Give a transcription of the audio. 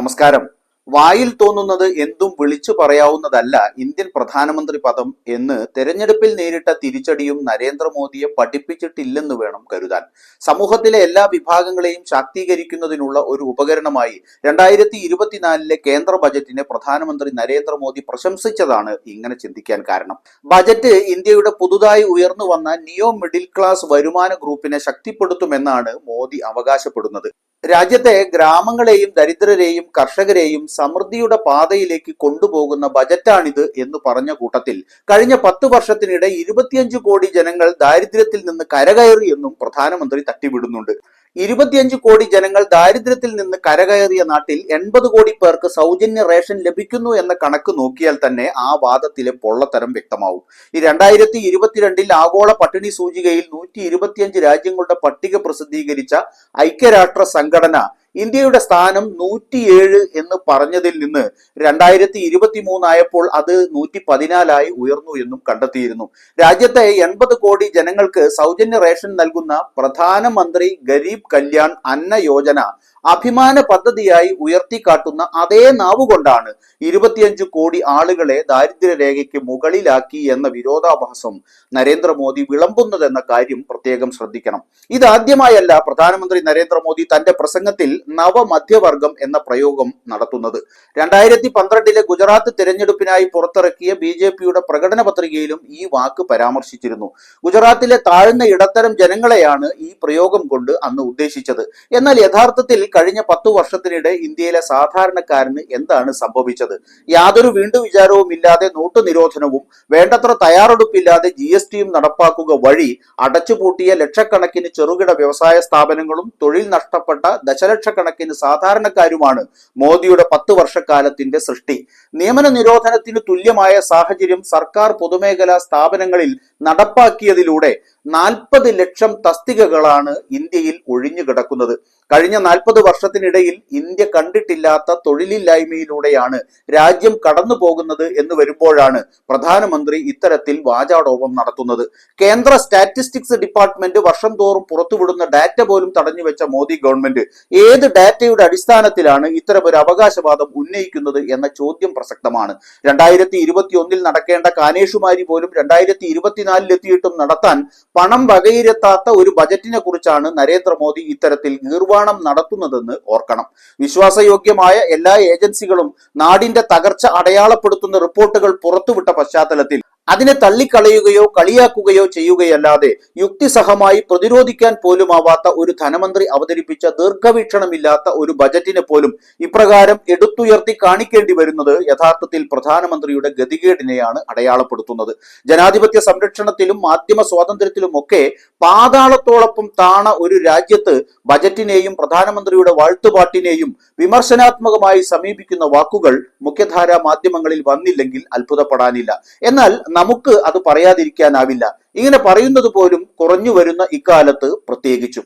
നമസ്കാരം. വായിൽ തോന്നുന്നത് എന്തും വിളിച്ചു പറയാവുന്നതല്ല ഇന്ത്യൻ പ്രധാനമന്ത്രി പദം എന്ന് തെരഞ്ഞെടുപ്പിൽ നേരിട്ട തിരിച്ചടിയും നരേന്ദ്രമോദിയെ പഠിപ്പിച്ചിട്ടില്ലെന്ന് വേണം കരുതാൻ. സമൂഹത്തിലെ എല്ലാ വിഭാഗങ്ങളെയും ശാക്തീകരിക്കുന്നതിനുള്ള ഒരു ഉപകരണമായി 2024 കേന്ദ്ര ബജറ്റിനെ പ്രധാനമന്ത്രി നരേന്ദ്രമോദി പ്രശംസിച്ചതാണ് ഇങ്ങനെ ചിന്തിക്കാൻ കാരണം. ബജറ്റ് ഇന്ത്യയുടെ പുതുതായി ഉയർന്നു വന്ന നിയോ മിഡിൽ ക്ലാസ് വരുമാന ഗ്രൂപ്പിനെ ശക്തിപ്പെടുത്തുമെന്നാണ് മോദി അവകാശപ്പെടുന്നത്. രാജ്യത്തെ ഗ്രാമങ്ങളെയും ദരിദ്രരെയും കർഷകരെയും സമൃദ്ധിയുടെ പാതയിലേക്ക് കൊണ്ടുപോകുന്ന ബജറ്റാണിത് എന്ന് പറഞ്ഞ കൂട്ടത്തിൽ കഴിഞ്ഞ 10 വർഷത്തിനിടെ 25 കോടി ജനങ്ങൾ ദാരിദ്ര്യത്തിൽ നിന്ന് കരകയറി എന്നും പ്രധാനമന്ത്രി തട്ടിവിടുന്നുണ്ട്. 25 കോടി ജനങ്ങൾ ദാരിദ്ര്യത്തിൽ നിന്ന് കരകയറിയ നാട്ടിൽ 80 കോടി പേർക്ക് സൗജന്യ റേഷൻ ലഭിക്കുന്നു എന്ന കണക്ക് നോക്കിയാൽ തന്നെ ആ വാദത്തിലെ പൊള്ളത്തരം വ്യക്തമാവും. ഈ 2022 ആഗോള പട്ടിണി സൂചികയിൽ 125 രാജ്യങ്ങളുടെ പട്ടിക പ്രസിദ്ധീകരിച്ച ഐക്യരാഷ്ട്ര സംഘടന ഇന്ത്യയുടെ സ്ഥാനം 107 എന്ന് പറഞ്ഞതിൽ നിന്ന് 2023 ആയപ്പോൾ അത് 114 ഉയർന്നു എന്നും കണ്ടെത്തിയിരുന്നു. രാജ്യത്തെ 80 കോടി ജനങ്ങൾക്ക് സൗജന്യ റേഷൻ നൽകുന്ന പ്രധാനമന്ത്രി ഗരീബ് കല്യാൺ അന്ന യോജന അഭിമാന പദ്ധതിയായി ഉയർത്തിക്കാട്ടുന്ന അതേ നാവുകൊണ്ടാണ് 25 കോടി ആളുകളെ ദാരിദ്ര്യരേഖയ്ക്ക് മുകളിലാക്കി എന്ന വിരോധാഭാസം നരേന്ദ്രമോദി വിളമ്പുന്നതെന്ന കാര്യം പ്രത്യേകം ശ്രദ്ധിക്കണം. ഇതാദ്യമായല്ല പ്രധാനമന്ത്രി നരേന്ദ്രമോദി തന്റെ പ്രസംഗത്തിൽ നവമധ്യവർഗം എന്ന പ്രയോഗം നടത്തുന്നത്. 2012 ഗുജറാത്ത് തിരഞ്ഞെടുപ്പിനായി പുറത്തിറക്കിയ BJPയുടെ പ്രകടന പത്രികയിലും ഈ വാക്ക് പരാമർശിച്ചിരുന്നു. ഗുജറാത്തിലെ താഴ്ന്ന ഇടത്തരം ജനങ്ങളെയാണ് ഈ പ്രയോഗം കൊണ്ട് അന്ന് ഉദ്ദേശിച്ചത്. എന്നാൽ യഥാർത്ഥത്തിൽ കഴിഞ്ഞ 10 വർഷത്തിനിടെ ഇന്ത്യയിലെ സാധാരണക്കാരന് എന്താണ് സംഭവിച്ചത്? യാതൊരു വീണ്ടു വിചാരവും ഇല്ലാതെ നോട്ട് നിരോധനവും വേണ്ടത്ര തയ്യാറെടുപ്പില്ലാതെ GSTയും നടപ്പാക്കുക വഴി അടച്ചുപൂട്ടിയ ലക്ഷക്കണക്കിന് ചെറുകിട വ്യവസായ സ്ഥാപനങ്ങളും തൊഴിൽ നഷ്ടപ്പെട്ട ദശലക്ഷക്കണക്കിന് സാധാരണക്കാരുമാണ് മോദിയുടെ 10 വർഷക്കാലത്തിന്റെ സൃഷ്ടി. നിയമന നിരോധനത്തിന് തുല്യമായ സാഹചര്യം സർക്കാർ പൊതുമേഖലാ സ്ഥാപനങ്ങളിൽ നടപ്പാക്കിയതിലൂടെ 40 ലക്ഷം തസ്തികകളാണ് ഇന്ത്യയിൽ ഒഴിഞ്ഞു കിടക്കുന്നത്. കഴിഞ്ഞ 40 വർഷത്തിനിടയിൽ ഇന്ത്യ കണ്ടിട്ടില്ലാത്ത തൊഴിലില്ലായ്മയിലൂടെയാണ് രാജ്യം കടന്നു പോകുന്നത് എന്ന് വരുമ്പോഴാണ് പ്രധാനമന്ത്രി ഇത്തരത്തിൽ വാചാടോപം നടത്തുന്നത്. കേന്ദ്ര സ്റ്റാറ്റിസ്റ്റിക്സ് ഡിപ്പാർട്ട്മെന്റ് വർഷം തോറും പുറത്തുവിടുന്ന ഡാറ്റ പോലും തടഞ്ഞുവെച്ച മോദി ഗവൺമെന്റ് ഏത് ഡാറ്റയുടെ അടിസ്ഥാനത്തിലാണ് ഇത്തരമൊരു അവകാശവാദം ഉന്നയിക്കുന്നത് എന്ന ചോദ്യം പ്രസക്തമാണ്. 2021 നടക്കേണ്ട കാനേഷുമാരി പോലും 2024 എത്തിയിട്ടും നടത്താൻ പണം വകയിരുത്താത്ത ഒരു ബജറ്റിനെ കുറിച്ചാണ് നരേന്ദ്രമോദി ഇത്തരത്തിൽ ഗീർവാണം നടത്തുന്നതെന്ന് ഓർക്കണം. വിശ്വാസയോഗ്യമായ എല്ലാ ഏജൻസികളും നാടിന്റെ തകർച്ച അടയാളപ്പെടുത്തുന്ന റിപ്പോർട്ടുകൾ പുറത്തുവിട്ട പശ്ചാത്തലത്തിൽ അതിനെ തള്ളിക്കളയുകയോ കളിയാക്കുകയോ ചെയ്യുകയല്ലാതെ യുക്തിസഹമായി പ്രതിരോധിക്കാൻ പോലുമാവാത്ത ഒരു ധനമന്ത്രി അവതരിപ്പിച്ച ദീർഘവീക്ഷണമില്ലാത്ത ഒരു ബജറ്റിനെ പോലും ഇപ്രകാരം എടുത്തുയർത്തി കാണിക്കേണ്ടി വരുന്നത് യഥാർത്ഥത്തിൽ പ്രധാനമന്ത്രിയുടെ ഗതികേടിനെയാണ് അടയാളപ്പെടുത്തുന്നത്. ജനാധിപത്യ സംരക്ഷണത്തിലും മാധ്യമ സ്വാതന്ത്ര്യത്തിലും ഒക്കെ പാതാളത്തോളൊപ്പം താണ ഒരു രാജ്യത്ത് ബജറ്റിനെയും പ്രധാനമന്ത്രിയുടെ വാഴ്ത്തുപാട്ടിനെയും വിമർശനാത്മകമായി സമീപിക്കുന്ന വാക്കുകൾ മുഖ്യധാരാ മാധ്യമങ്ങളിൽ വന്നില്ലെങ്കിൽ അത്ഭുതപ്പെടാനില്ല. എന്നാൽ നമുക്ക് അത് പറയാതിരിക്കാനാവില്ല. ഇങ്ങനെ പറയുന്നത് പോലും കുറഞ്ഞു വരുന്ന ഇക്കാലത്ത് പ്രത്യേകിച്ചും.